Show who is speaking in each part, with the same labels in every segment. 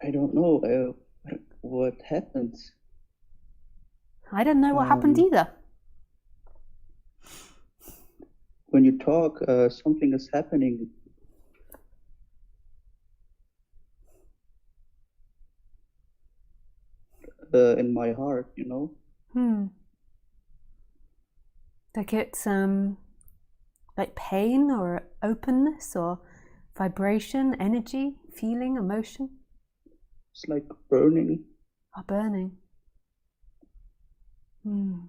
Speaker 1: I don't know what happens.
Speaker 2: I don't know what happened
Speaker 1: Um,
Speaker 2: either.
Speaker 1: when you talk, something is happening in my heart, you know?
Speaker 2: Hmm. Like it's like pain or openness or vibration, energy, feeling, emotion,
Speaker 1: It's like burning.
Speaker 2: or burning. Hmm.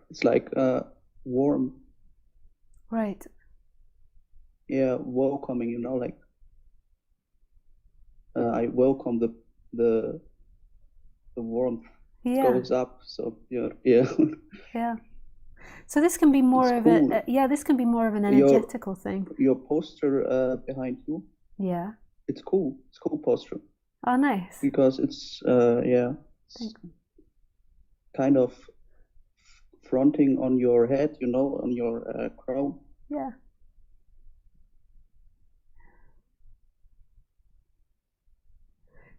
Speaker 1: It's like warm,
Speaker 2: Right.
Speaker 1: yeah, welcoming, you know, like I welcome the the warmth
Speaker 2: Yeah.
Speaker 1: goes up. So yeah,
Speaker 2: Yeah. So this can be
Speaker 1: it's
Speaker 2: more of
Speaker 1: cool.
Speaker 2: yeah, this can be more of an
Speaker 1: Your
Speaker 2: energetical thing.
Speaker 1: your poster behind you,
Speaker 2: Yeah.
Speaker 1: it's cool. It's cool poster
Speaker 2: Oh, nice.
Speaker 1: because it's yeah, it's
Speaker 2: Thank.
Speaker 1: kind of fronting on your head, you know, on your crown.
Speaker 2: Yeah.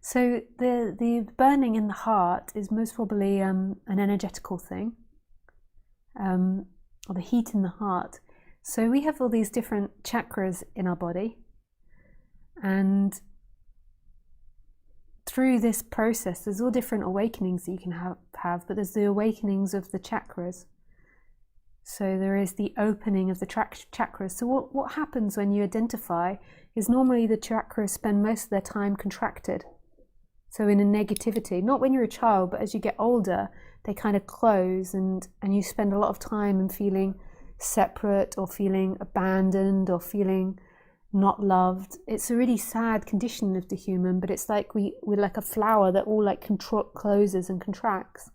Speaker 2: So the burning in the heart is most probably an energetical thing, um, or the heat in the heart. So we have all these different chakras in our body, and through this process, there's all different awakenings that you can have, but there's the awakenings of the chakras. So there is the opening of the chakras. So what happens when you identify is normally the chakras spend most of their time contracted. So in a negativity, not when you're a child, but as you get older, they kind of close and you spend a lot of time in feeling separate or feeling abandoned or feeling not loved. It's a really sad condition of the human, but it's like we're like a flower that all like closes and contracts.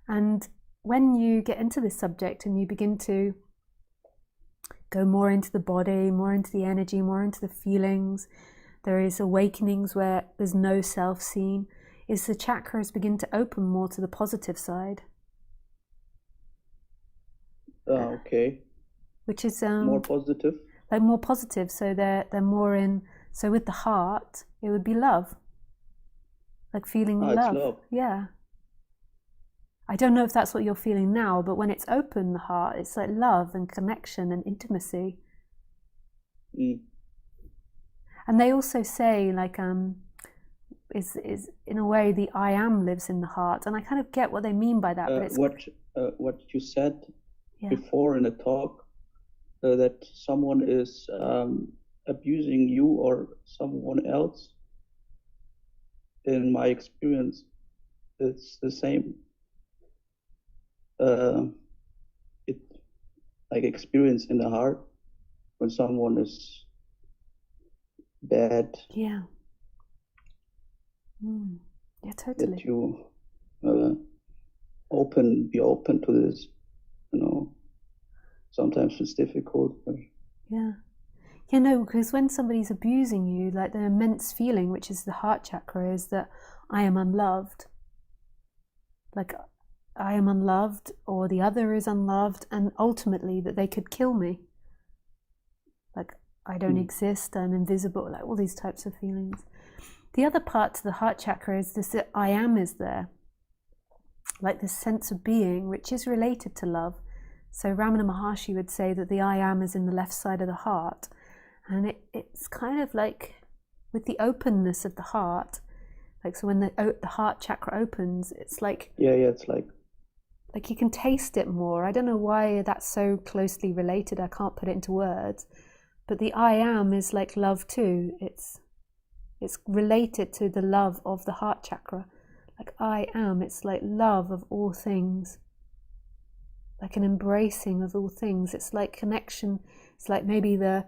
Speaker 2: And when you get into this subject and you begin to go more into the body, more into the energy, more into the feelings, there is awakenings where there's no self seen, is the chakras begin to open more to the positive side,
Speaker 1: Okay,
Speaker 2: which is
Speaker 1: more positive.
Speaker 2: like more positive. So they're more in. So with the heart, it would be love, like feeling
Speaker 1: Ah, it's
Speaker 2: love.
Speaker 1: love.
Speaker 2: Yeah. I don't know if that's what you're feeling now, but when it's open, the heart, it's like love and connection and intimacy.
Speaker 1: Mm.
Speaker 2: And they also say like is in a way the I am lives in the heart, and I kind of get what they mean by that, but it's
Speaker 1: What you said
Speaker 2: yeah.
Speaker 1: before in a talk, that someone is abusing you or someone else, in my experience, it's the same. Uh, it like experience in the heart when someone is bad,
Speaker 2: Yeah. Mm. Yeah,
Speaker 1: that
Speaker 2: totally.
Speaker 1: you uh, be open to this. You know, sometimes it's difficult, but
Speaker 2: Yeah. Yeah, no, because when somebody's abusing you, like the immense feeling, which is the heart chakra, is that I am unloved. Like I am unloved, or the other is unloved, and ultimately that they could kill me. Like I don't
Speaker 1: mm,
Speaker 2: exist, I'm invisible, like all these types of feelings. The other part to the heart chakra is this that I am is there, like this sense of being, which is related to love. So Ramana Maharshi would say that the I am is in the left side of the heart. And it's kind of like with the openness of the heart, like so when the heart chakra opens, it's
Speaker 1: yeah, yeah, it's
Speaker 2: like you can taste it more. I don't know why that's so closely related. I can't put it into words. But the I am is like love too. It's related to the love of the heart chakra. Like I am, it's like love of all things, like an embracing of all things. It's like connection. It's like maybe the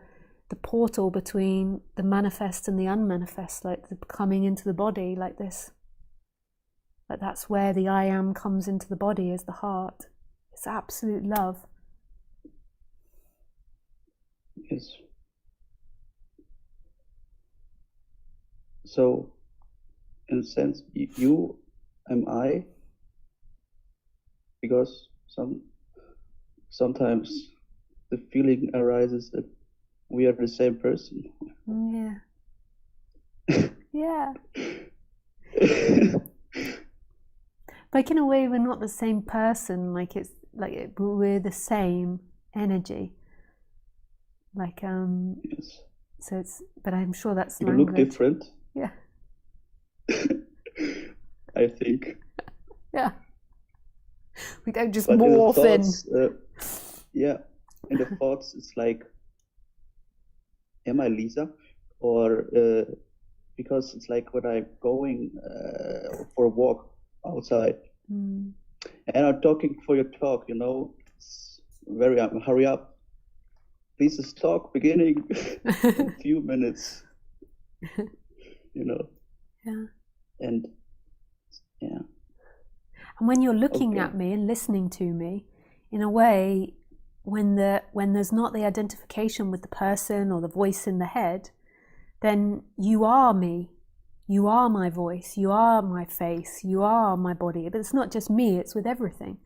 Speaker 2: portal between the manifest and the unmanifest, like the coming into the body, like this. Like that's where the I am comes into the body, is the heart. It's absolute love.
Speaker 1: yes. So in a sense, you am I, because sometimes the feeling arises that we are the same person.
Speaker 2: Yeah. Yeah. Like in a way, we're not the same person. Like it's like we're the same energy. Like
Speaker 1: Yes.
Speaker 2: so it's. But I'm sure that's
Speaker 1: You
Speaker 2: language.
Speaker 1: look different,
Speaker 2: Yeah.
Speaker 1: I think.
Speaker 2: Yeah. We don't just
Speaker 1: But in the
Speaker 2: morph in.
Speaker 1: thoughts, yeah, in the thoughts, it's like, am I Lisa? Or because it's like when I'm going for a walk outside, and I'm talking for your talk, you know, it's very hurry up. Lisa's talk beginning in a few minutes, you know.
Speaker 2: Yeah.
Speaker 1: And yeah.
Speaker 2: And when you're looking
Speaker 1: Okay.
Speaker 2: at me and listening to me, in a way, when there's not the identification with the person or the voice in the head, then you are me. You are my voice. You are my face. You are my body. But it's not just me, it's with everything.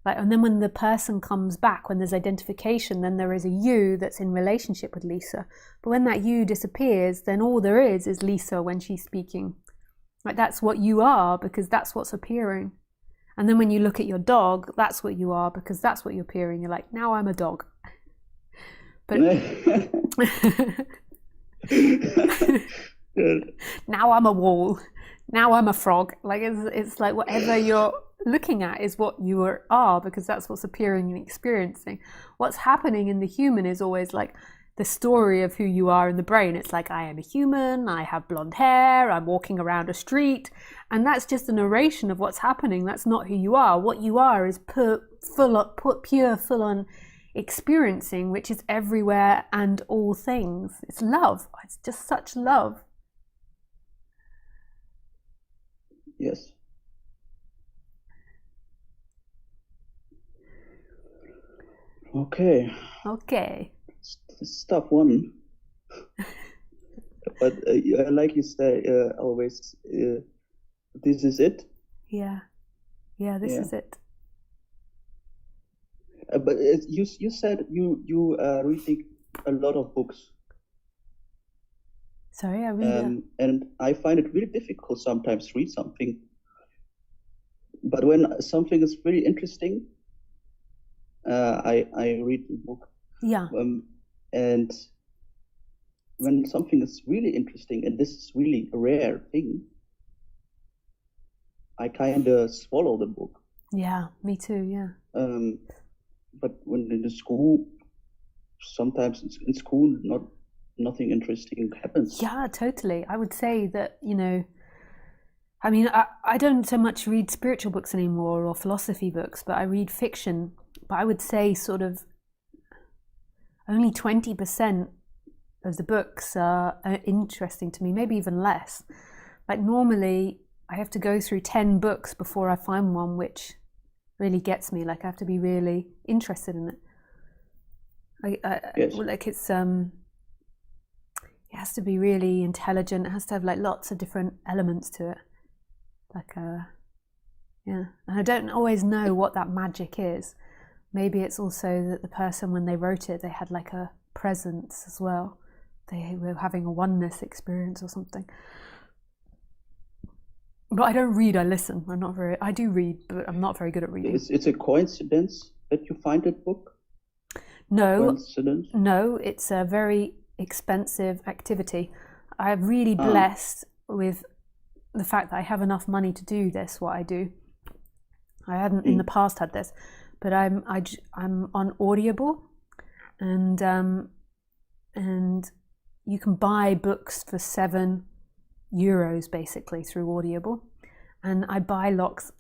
Speaker 2: Like, and then when the person comes back, when there's identification, then there is a you that's in relationship with Lisa. But when that you disappears, then all there is Lisa when she's speaking. Like, that's what you are, because that's what's appearing. And then when you look at your dog, that's what you are, because that's what you're appearing. You're like, now I'm a dog. But now I'm a wall. Now I'm a frog. Like it's like whatever you're looking at is what you are, because that's what's appearing and experiencing. What's happening in the human is always like the story of who you are in the brain. It's like, I am a human, I have blonde hair, I'm walking around a street, and that's just a narration of what's happening. That's not who you are. What you are is pure, full-on experiencing, which is everywhere and all things. It's love. It's just such love.
Speaker 1: Yes. Okay. Step one. But like you say, always, this is it.
Speaker 2: Yeah. This is it.
Speaker 1: But you said you reading a lot of books.
Speaker 2: Sorry, I read.
Speaker 1: And I find it really difficult sometimes to read something. But when something is really interesting, I read the book.
Speaker 2: Yeah.
Speaker 1: And when something is really interesting, and this is really a rare thing, I kind of swallow the book.
Speaker 2: Yeah, me too. Yeah.
Speaker 1: But when in the school, sometimes in school, nothing interesting happens.
Speaker 2: Yeah, totally. I would say that, you know, I mean, I don't so much read spiritual books anymore or philosophy books, but I read fiction. But I would say sort of only 20% of the books are interesting to me, maybe even less. Like normally I have to go through 10 books before I find one which really gets me. Like I have to be really interested in it.
Speaker 1: Yes.
Speaker 2: Like it's it has to be really intelligent. It has to have like lots of different elements to it. Like yeah, and I don't always know what that magic is. Maybe it's also that the person, when they wrote it, they had like a presence as well. They were having a oneness experience or something. But I don't read, I listen. I do read, but I'm not very good at reading.
Speaker 1: It's a coincidence that you find that book?
Speaker 2: No.
Speaker 1: Coincidence?
Speaker 2: No, it's a very expensive activity. I'm really blessed with the fact that I have enough money to do this, what I do. I hadn't in the past had this, but I'm on Audible, and you can buy books for €7 basically through Audible, and I buy lots,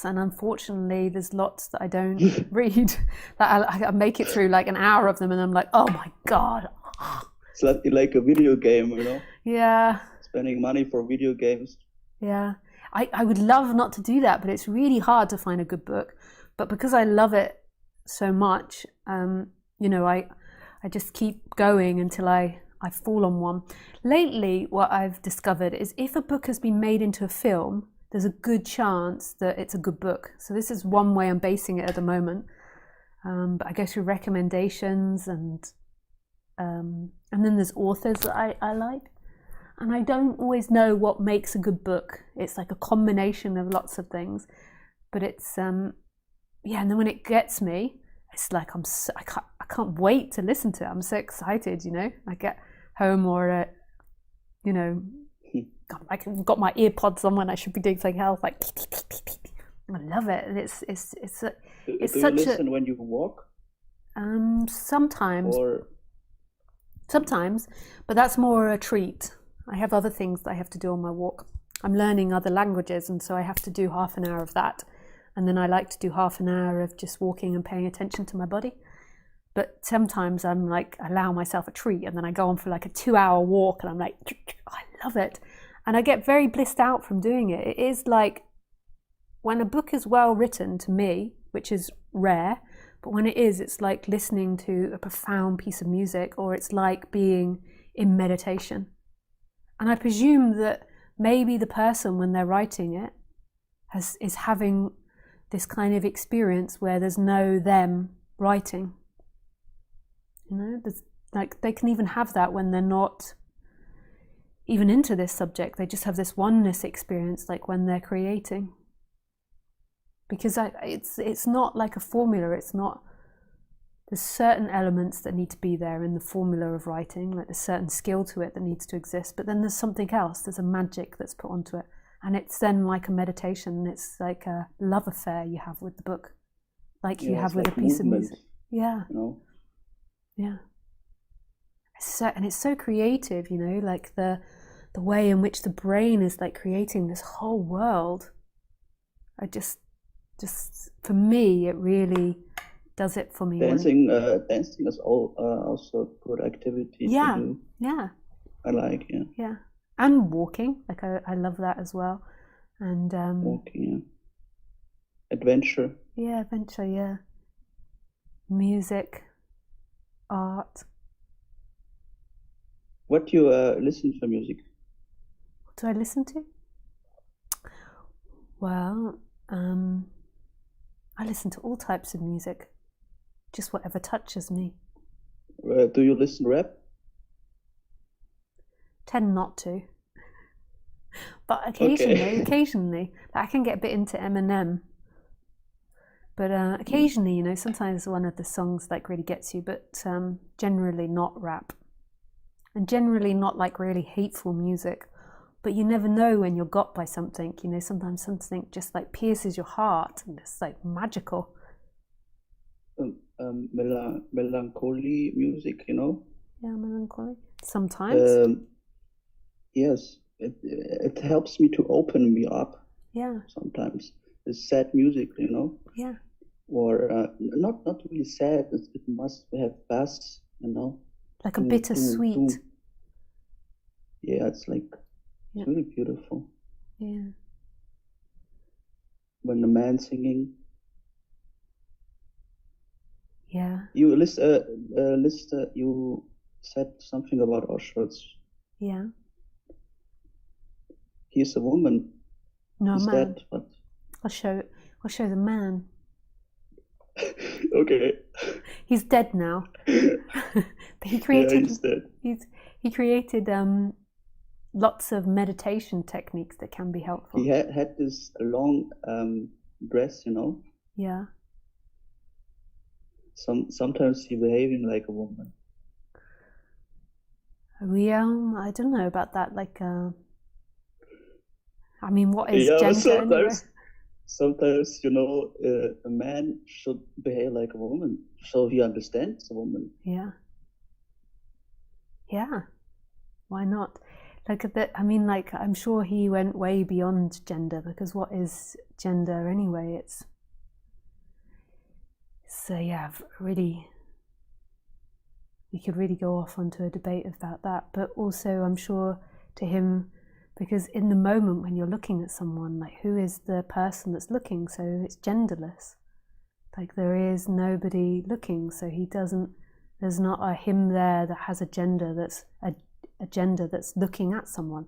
Speaker 2: and unfortunately there's lots that I don't read. That I make it through like an hour of them, and I'm like, oh my god.
Speaker 1: It's like a video game, you know?
Speaker 2: Yeah.
Speaker 1: Spending money for video games.
Speaker 2: Yeah. I would love not to do that, but it's really hard to find a good book. But because I love it so much, you know, I just keep going until I fall on one. Lately, what I've discovered is if a book has been made into a film, there's a good chance that it's a good book. So this is one way I'm basing it at the moment. But I go through recommendations, and then there's authors that I like. And I don't always know what makes a good book. It's like a combination of lots of things. But it's, yeah, and then when it gets me, it's like I can't wait to listen to it. I'm so excited, you know. I get home or, you know, I got my ear pods on when I should be doing something else. Like, I love it. And it's
Speaker 1: Do
Speaker 2: such
Speaker 1: you listen when you walk?
Speaker 2: Sometimes.
Speaker 1: Or
Speaker 2: Sometimes, but that's more a treat. I have other things that I have to do on my walk. I'm learning other languages, and so I have to do half an hour of that. And then I like to do half an hour of just walking and paying attention to my body. But sometimes I'm like, allow myself a treat, and then I go on for like a 2-hour walk, and I'm like, I love it. And I get very blissed out from doing it. It is like when a book is well written to me, which is rare, but when it is, it's like listening to a profound piece of music, or it's like being in meditation. And I presume that maybe the person, when they're writing it, is having this kind of experience where there's no them writing. You know, there's, like, they can even have that when they're not even into this subject. They just have this oneness experience, like when they're creating. Because it's not like a formula. It's not. There's certain elements that need to be there in the formula of writing, like there's certain skill to it that needs to exist. But then there's something else. There's a magic that's put onto it, and it's then like a meditation. It's like a love affair you have with the book, like you have with like a piece movement, of music. Yeah, you know? Yeah. And it's so creative, you know, like the way in which the brain is like creating this whole world. I just for me, it really does it for me.
Speaker 1: Dancing is also a good activity to do.
Speaker 2: Yeah.
Speaker 1: I like, yeah.
Speaker 2: Yeah. And walking, like I love that as well. And
Speaker 1: walking, yeah. Adventure.
Speaker 2: Yeah, adventure, yeah. Music, art.
Speaker 1: What do you listen for music?
Speaker 2: What do I listen to? Well, I listen to all types of music, just whatever touches me.
Speaker 1: Do you listen to rap?
Speaker 2: Tend not to, but occasionally, I can get a bit into Eminem. But occasionally, you know, sometimes one of the songs like really gets you, but generally not rap, and generally not like really hateful music. But you never know when you're got by something, you know, sometimes something just like pierces your heart and it's like magical.
Speaker 1: Melancholy music, you know?
Speaker 2: Yeah, melancholy. Sometimes.
Speaker 1: Yes, it helps me to open me up.
Speaker 2: Yeah.
Speaker 1: Sometimes. It's sad music, you know?
Speaker 2: Yeah.
Speaker 1: Or not really sad, it must have bass, you know?
Speaker 2: Like a bittersweet.
Speaker 1: Yeah, it's like... It's really beautiful.
Speaker 2: Yeah.
Speaker 1: When the man singing.
Speaker 2: Yeah.
Speaker 1: You you said something about Auschwitz.
Speaker 2: Yeah.
Speaker 1: He's a woman.
Speaker 2: No,
Speaker 1: He's
Speaker 2: man.
Speaker 1: Dead, but...
Speaker 2: I'll show the man.
Speaker 1: Okay.
Speaker 2: He's dead now. But he created.
Speaker 1: Yeah, he's dead.
Speaker 2: He created lots of meditation techniques that can be helpful.
Speaker 1: He had this long dress, you know.
Speaker 2: Yeah.
Speaker 1: Sometimes he behaving like a woman.
Speaker 2: I don't know about that. Like, I mean, what is gender?
Speaker 1: Sometimes, you know, a man should behave like a woman, so he understands a woman.
Speaker 2: Yeah. Yeah. Why not? Like I mean, like I'm sure he went way beyond gender, because what is gender anyway? So yeah, really, we could really go off onto a debate about that. But also, I'm sure to him, because in the moment when you're looking at someone, like who is the person that's looking? So it's genderless. Like there is nobody looking, so there's not a him there that has a gender that's a gender that's looking at someone.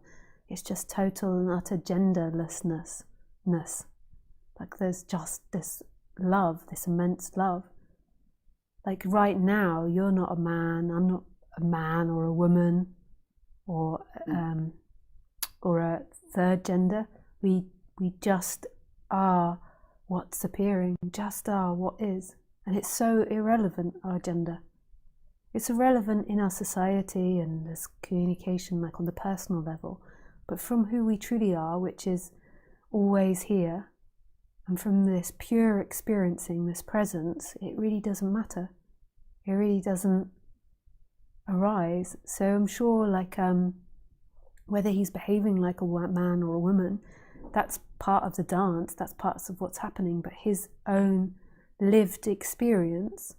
Speaker 2: It's just total and utter genderlessness. Like there's just this love, this immense love. Like right now, you're not a man, I'm not a man or a woman, or or a third gender. We just are what's appearing, just are what is. And it's so irrelevant, our gender. It's irrelevant in our society and this communication, like on the personal level, but from who we truly are, which is always here, and from this pure experiencing, this presence, it really doesn't matter. It really doesn't arise. So I'm sure, like, whether he's behaving like a man or a woman, that's part of the dance, that's part of what's happening, but his own lived experience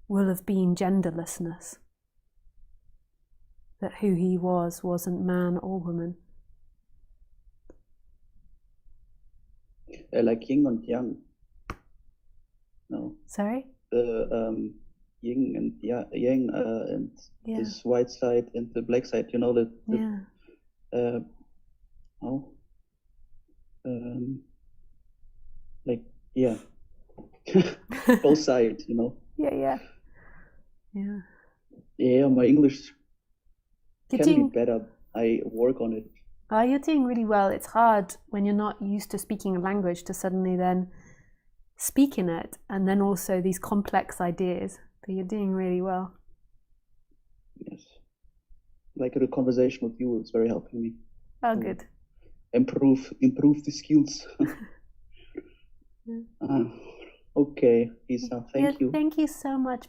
Speaker 2: will have been genderlessness. That who he was wasn't man or woman.
Speaker 1: Like yin and yang. No.
Speaker 2: Sorry?
Speaker 1: The yin and yang and this white side and the black side, you know, like, yeah. Both sides, you know. Yeah, my English can be better. I work on it.
Speaker 2: You're doing really well. It's hard when you're not used to speaking a language to suddenly then speak in it, and then also these complex ideas. But you're doing really well.
Speaker 1: Yes. Like the conversation with you is very helping me.
Speaker 2: Oh, good.
Speaker 1: Improve the skills. Okay, Lisa, thank you.
Speaker 2: Thank you so much.